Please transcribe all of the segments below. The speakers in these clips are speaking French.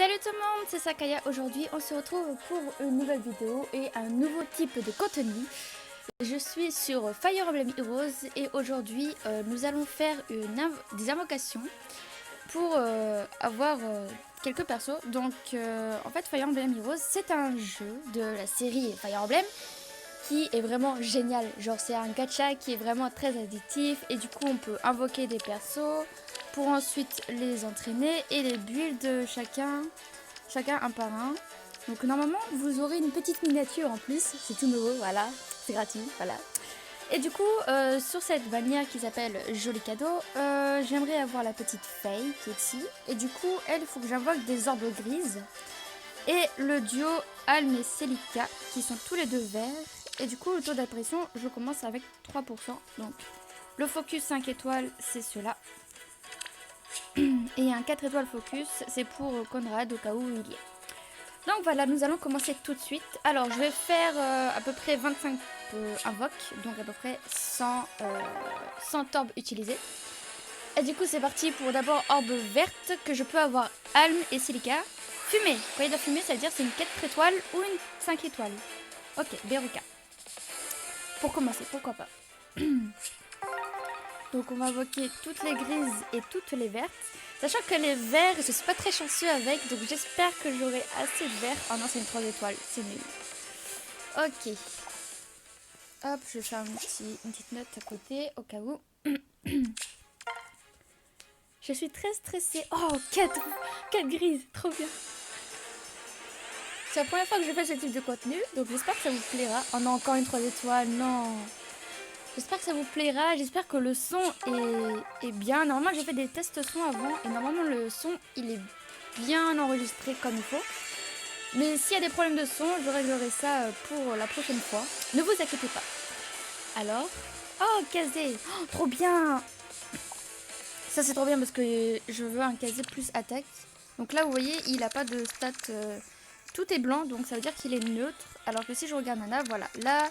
Salut tout le monde, c'est Sakaya. Aujourd'hui, on se retrouve pour une nouvelle vidéo et un nouveau type de contenu. Je suis sur Fire Emblem Heroes et aujourd'hui, nous allons faire des invocations pour avoir quelques persos. Donc, en fait, Fire Emblem Heroes, c'est un jeu de la série Fire Emblem qui est vraiment génial. Genre, c'est un gacha qui est vraiment très addictif et du coup, on peut invoquer des persos pour ensuite les entraîner et les build chacun un par un. Donc normalement vous aurez une petite miniature en plus, c'est tout nouveau, voilà, c'est gratuit, voilà. Et du coup sur cette bannière qui s'appelle Joli Cadeau, j'aimerais avoir la petite Faye qui est ici. Et du coup elle, il faut que j'invoque des orbes grises. Et le duo Alm et Celica qui sont tous les deux verts. Et du coup le taux d'apparition, je commence avec 3%. Donc le focus 5 étoiles, c'est cela. Et un 4 étoiles focus, c'est pour Conrad au cas où il y est. Donc voilà, nous allons commencer tout de suite. Alors je vais faire à peu près 25 invoques, donc à peu près 100 orbes utilisés. Et du coup c'est parti pour d'abord orbe verte que je peux avoir Alm et Celica. Fumée, quand il y a fumée ça veut dire c'est une 4 étoiles ou une 5 étoiles. Ok, Beruka. Pour commencer, pourquoi pas. Donc on va invoquer toutes les grises et toutes les vertes. Sachant que les verts, je suis pas très chanceux avec, donc j'espère que j'aurai assez de verts. Oh non, c'est une 3 étoiles, c'est nul. Ok. Hop, je vais faire une petite note à côté, au cas où. Je suis très stressée. Oh, 4 grises, trop bien. C'est la première fois que je fais ce type de contenu, donc j'espère que ça vous plaira. Oh non, encore une 3 étoiles, non. J'espère que ça vous plaira, j'espère que le son est bien. Normalement j'ai fait des tests son avant et normalement le son il est bien enregistré comme il faut. Mais s'il y a des problèmes de son, je réglerai ça pour la prochaine fois. Ne vous inquiétez pas. Alors, oh Kazé, oh, trop bien. Ça c'est trop bien parce que je veux un Kazé plus attaque. Donc là vous voyez il n'a pas de stats, tout est blanc donc ça veut dire qu'il est neutre. Alors que si je regarde Nana, voilà, là...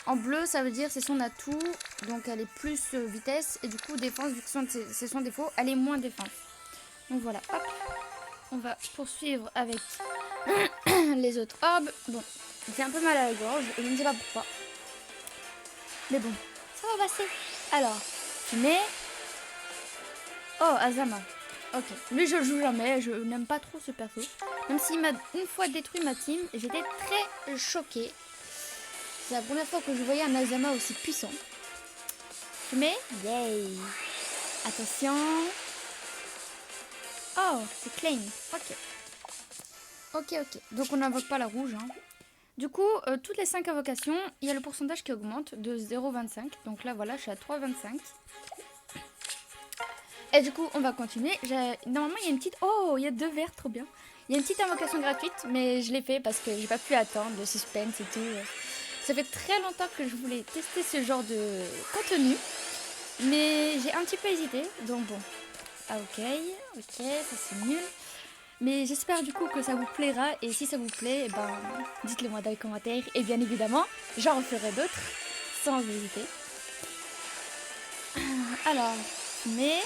En bleu, ça veut dire c'est son atout, donc elle est plus vitesse, et du coup défense, vu que c'est son défaut, elle est moins défense. Donc voilà, hop, on va poursuivre avec les autres orbes. Bon, j'ai un peu mal à la gorge, et je ne sais pas pourquoi. Mais bon, ça va passer. Alors, fumée. Oh, Azama. Ok, lui je le joue jamais, je n'aime pas trop ce perso. Même s'il m'a une fois détruit ma team, j'étais très choquée. C'est la première fois que je voyais un Azama aussi puissant. Mais, yay! Attention! Oh, c'est Klein. Ok. Ok. Donc on n'invoque pas la rouge. Hein. Du coup, toutes les 5 invocations, il y a le pourcentage qui augmente de 0,25. Donc là, voilà, je suis à 3,25. Et du coup, on va continuer. Normalement, il y a une petite... Oh, il y a 2 verts, trop bien. Il y a une petite invocation gratuite, mais je l'ai fait parce que j'ai pas pu attendre, le suspense et tout. Ça fait très longtemps que je voulais tester ce genre de contenu, mais j'ai un petit peu hésité, donc bon. Ah ok, ça c'est nul. Mais j'espère du coup que ça vous plaira, et si ça vous plaît, dites-le moi dans les commentaires, et bien évidemment, j'en referai d'autres, sans hésiter. Alors, mais...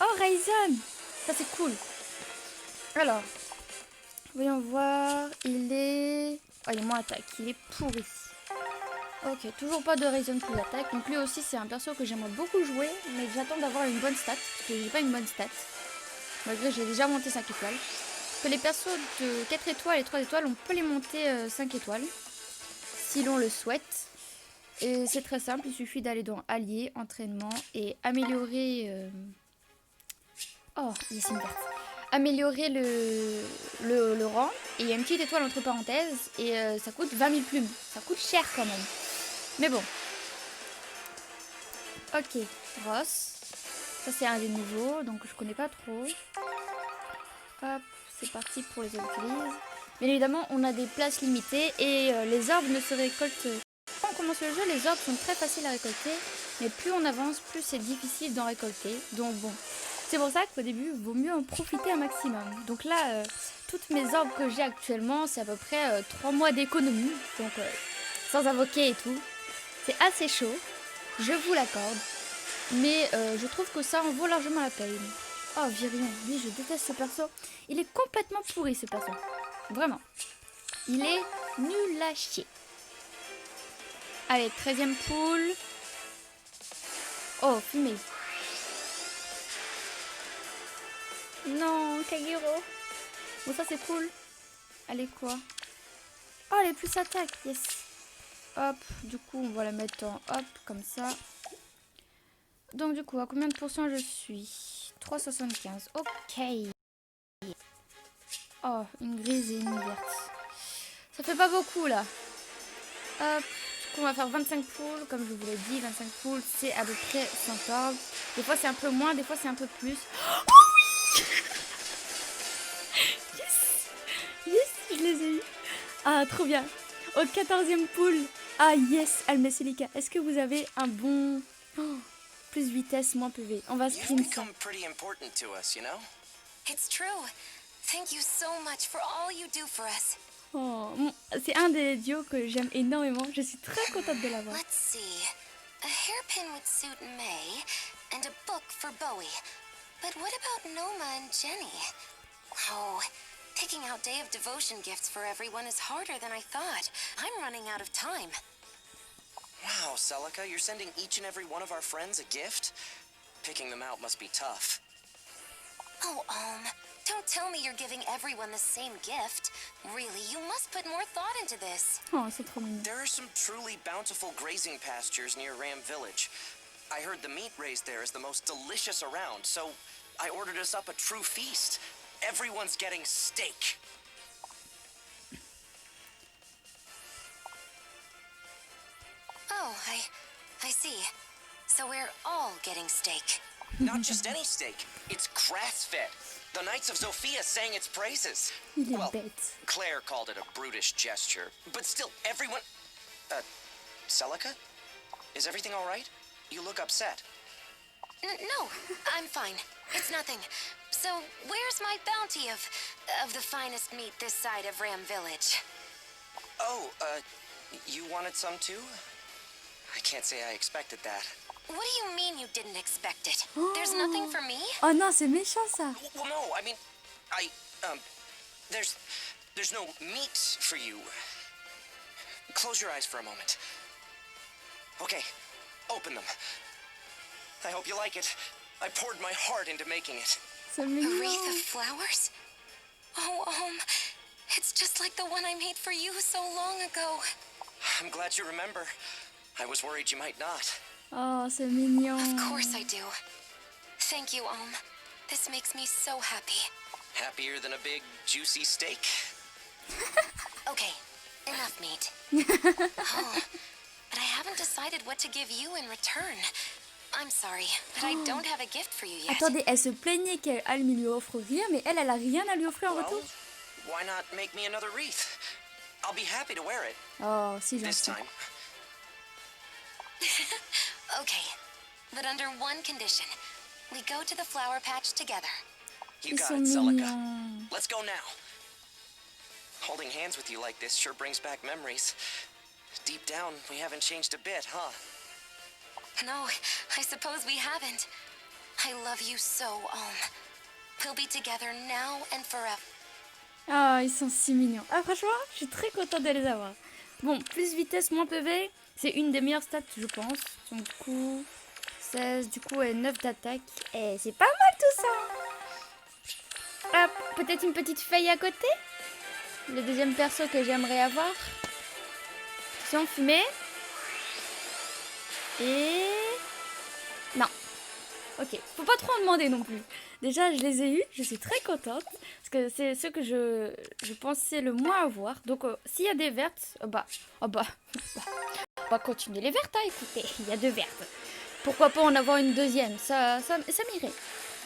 Oh, Ryzen! Ça c'est cool. Alors, voyons voir, il est moins attaque, il est pourri. Ok, toujours pas de Ryzen plus attaque. Donc lui aussi c'est un perso que j'aimerais beaucoup jouer, mais j'attends d'avoir une bonne stat, parce que j'ai pas une bonne stat. Malgré que j'ai déjà monté 5 étoiles. Que les persos de 4 étoiles et 3 étoiles, on peut les monter 5 étoiles, si l'on le souhaite. Et c'est très simple, il suffit d'aller dans Alliés, Entraînement, et améliorer... Oh, il est une carte. Améliorer le rang, et il y a une petite étoile entre parenthèses, et ça coûte 20 000 plumes. Ça coûte cher quand même. Mais bon. Ok, Ross. Ça c'est un des nouveaux, donc je connais pas trop. Hop, c'est parti pour les autres grises. Bien évidemment, on a des places limitées, et les orbes ne se récoltent... Quand on commence le jeu, les orbes sont très faciles à récolter, mais plus on avance, plus c'est difficile d'en récolter. Donc bon... C'est pour ça qu'au début, il vaut mieux en profiter un maximum. Donc là, toutes mes orbes que j'ai actuellement, c'est à peu près 3 mois d'économie. Donc sans invoquer et tout. C'est assez chaud, je vous l'accorde. Mais je trouve que ça en vaut largement la peine. Oh, Virion, lui, je déteste ce perso. Il est complètement pourri, ce perso. Vraiment. Il est nul à chier. Allez, 13e poule. Oh, fumée. Non, Kagero. Bon, ça, c'est cool. Allez, quoi? Oh, elle est plus attaque. Yes. Hop, du coup, on va la mettre en hop, comme ça. Donc, du coup, à combien de pourcents je suis? 3,75. Ok. Oh, une grise et une verte. Ça fait pas beaucoup, là. Hop. Du coup, on va faire 25 poules, comme je vous l'ai dit. 25 poules, c'est à peu près 100 orbes. Des fois, c'est un peu moins, des fois, c'est un peu plus. Oh oui. Yes. Yes, je les ai eu. Ah, trop bien. Au 14e pool. Ah, yes, Almesilica. Est-ce que vous avez un bon... Oh, plus vitesse, moins PV. On va screen ça. It's true. Thank you so much for all you do for us. Oh, c'est un des duos que j'aime énormément. Je suis très contente de l'avoir. Let's see. A hairpin would suit May, and a book for Bowie. But what about Noma and Jenny? Oh, picking out Day of Devotion gifts for everyone is harder than I thought. I'm running out of time. Wow, Celica, you're sending each and every one of our friends a gift? Picking them out must be tough. Oh, don't tell me you're giving everyone the same gift. Really, you must put more thought into this. Oh, c'est trop mignon. There are some truly bountiful grazing pastures near Ram Village. I heard the meat raised there is the most delicious around, so I ordered us up a true feast. Everyone's getting steak. Oh, I see. So we're all getting steak. Not just any steak, it's grass-fed. The Knights of Zofia sang its praises. Il est Well, bête. Claire called it a brutish gesture, but still, everyone... Celica? Is everything all right? You look upset. No, I'm fine. It's nothing. So, where's my bounty of the finest meat this side of Ram Village? Oh, you wanted some too? I can't say I expected that. What do you mean you didn't expect it? There's nothing for me? Oh non, c'est méchant ça. Well, no, I mean, there's no meat for you. Close your eyes for a moment. Okay, open them. I hope you like it. I poured my heart into making it. C'est A mignon. wreath of flowers? Oh, it's just like the one I made for you so long ago. I'm glad you remember. I was worried you might not. Oh, c'est mignon. Of course I do. Thank you, This makes me so happy. Happier than a big, juicy steak? Okay, enough meat. Oh, but I haven't decided what to give you in return. I'm sorry, but I don't have a gift for you yet. Attendez, elle se plaignait qu'Almi lui offre rien, mais elle a rien à lui offrir en Well, retour. why not make me another wreath? I'll be happy to wear it. Oh, si This gentil. time. Okay, but under one condition. We go to the flower patch together. You Ils got sont it, Celica. mignons. Let's go now. Holding hands with you like this sure brings back memories. Deep down, we haven't changed a bit, huh? No, I suppose we haven't. I love you so, We'll be together now and forever. Ah, ils sont si mignons. Ah, franchement, je suis très contente de les avoir. Bon, plus vitesse, moins PV, c'est une des meilleures stats, je pense. Donc, du coup, 16, du coup, et 9 d'attaque. Et c'est pas mal tout ça. Hop, peut-être une petite feuille à côté. Le deuxième perso que j'aimerais avoir. Attention, fumée. Et... non. Ok, faut pas trop en demander non plus. Déjà, je les ai eus, je suis très contente. Parce que c'est ceux que je pensais le moins avoir. Donc, s'il y a des vertes, on va continuer les vertes, hein, écoutez. Il y a 2 vertes. Pourquoi pas en avoir une deuxième, ça m'irait.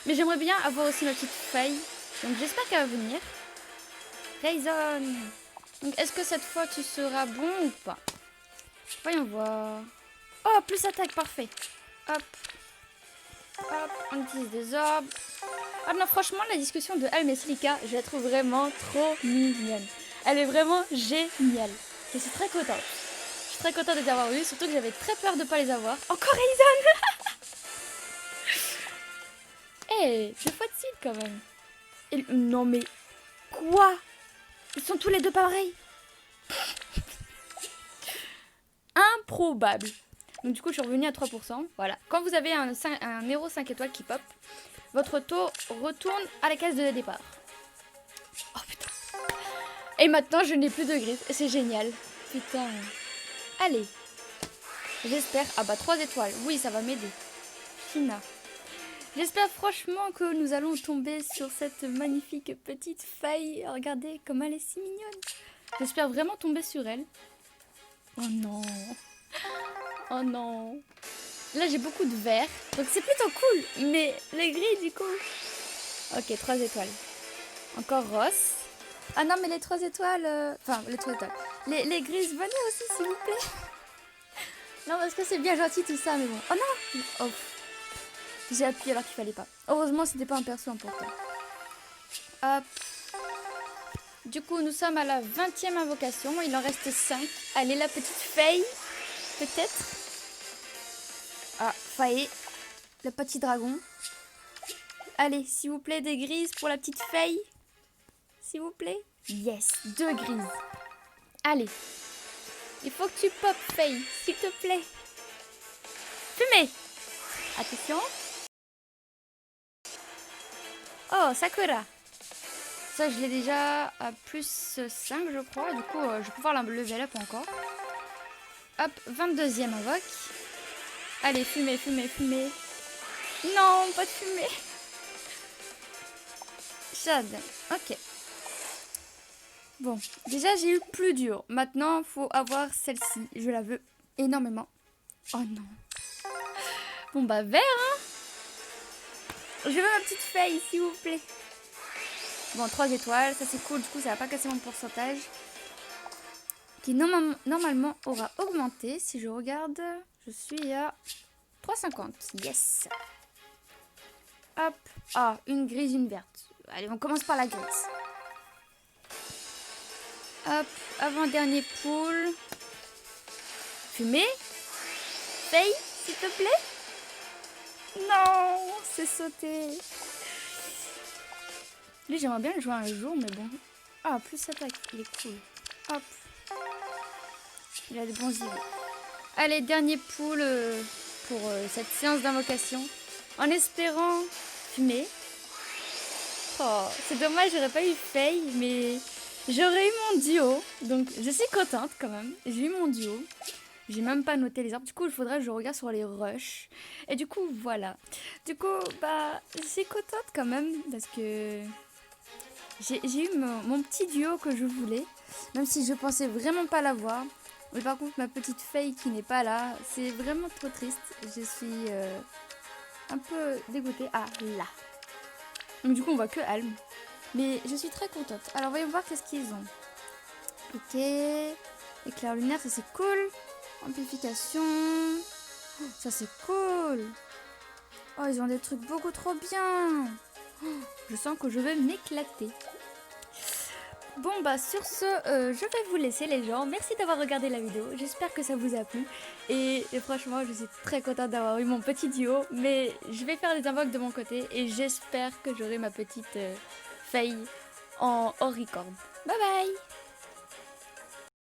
Mais j'aimerais bien avoir aussi ma petite feuille. Donc, j'espère qu'elle va venir. Raisin. Donc, est-ce que cette fois, tu seras bon ou pas? Voyons voir. Oh, plus attaque, parfait. Hop. Hop, on utilise des orbes. Ah non, franchement, la discussion de Almesilica, je la trouve vraiment trop mignonne. Elle est vraiment géniale. Je suis très contente. Je suis très contente de les avoir eues, surtout que j'avais très peur de ne pas les avoir. Encore Raisin. Eh, 2 fois de suite quand même. Non mais... Quoi? Ils sont tous les deux pareils. Improbable. Donc du coup, je suis revenue à 3%. Voilà. Quand vous avez un héros 5 étoiles qui pop, votre taux retourne à la case de départ. Oh putain. Et maintenant, je n'ai plus de griffes. C'est génial. Putain. Allez. J'espère... Ah bah 3 étoiles. Oui, ça va m'aider. Fina. J'espère franchement que nous allons tomber sur cette magnifique petite faille. Regardez comme elle est si mignonne. J'espère vraiment tomber sur elle. Oh non. Oh non. Là j'ai beaucoup de vert. Donc c'est plutôt cool. Mais les gris du coup. Ok, 3 étoiles. Encore Ross. Ah non mais les 3 étoiles. Enfin les 3 étoiles. Les grises, venez aussi s'il vous plaît. Non parce que c'est bien gentil tout ça mais bon. Oh non. Oh. J'ai appuyé alors qu'il fallait pas. Heureusement, c'était pas un perso important. Hop. Du coup, nous sommes à la 20e invocation. Il en reste 5. Allez, la petite Faye. Peut-être. Ah, Faye. Le petit dragon. Allez, s'il vous plaît, des grises pour la petite Faye. S'il vous plaît. Yes, 2 grises. Allez. Il faut que tu pop, Faye. S'il te plaît. Fumez. Attention. Oh, Sakura. Ça, je l'ai déjà à plus 5, je crois. Du coup, je vais pouvoir la level up encore. Hop, 22e invoque. Allez, fumée, fumée, fumée. Non, pas de fumée. Chad. Ok. Bon, déjà, j'ai eu plus dur. Maintenant, il faut avoir celle-ci. Je la veux énormément. Oh non. Bon, bah, vert, hein. Je veux ma petite feuille, s'il vous plaît. Bon, 3 étoiles, ça c'est cool, du coup ça va pas casser mon pourcentage. Qui normalement aura augmenté. Si je regarde, je suis à 3,50. Yes. Hop. Ah, une grise, une verte. Allez, on commence par la grise. Hop, avant-dernier pool. Fumée. Feuille, s'il te plaît. Non, c'est sauté. Lui, j'aimerais bien le jouer un jour, mais bon. Ah, plus attaque, il est cool. Hop. Il a des bons idées. Allez, dernier pool pour cette séance d'invocation. En espérant fumer. Oh, c'est dommage, j'aurais pas eu Faye, mais j'aurais eu mon duo. Donc, je suis contente quand même. J'ai eu mon duo. J'ai même pas noté les arbres. Du coup, il faudrait que je regarde sur les rushs. Et du coup, voilà. Du coup, bah, je suis contente quand même parce que j'ai eu mon petit duo que je voulais. Même si je pensais vraiment pas l'avoir. Mais par contre, ma petite Faye qui n'est pas là, c'est vraiment trop triste. Je suis un peu dégoûtée. Ah, là. Donc du coup, on voit que Alm. Mais je suis très contente. Alors, voyons voir qu'est-ce qu'ils ont. Ok. Éclair lunaire, ça c'est cool. Amplification. Oh, ça c'est cool. Oh, ils ont des trucs beaucoup trop bien. Oh, je sens que je vais m'éclater. Bon bah sur ce, je vais vous laisser les gens. Merci d'avoir regardé la vidéo. J'espère que ça vous a plu. Et franchement, je suis très contente d'avoir eu mon petit duo. Mais je vais faire les invoques de mon côté. Et j'espère que j'aurai ma petite Faye en hors record. Bye bye.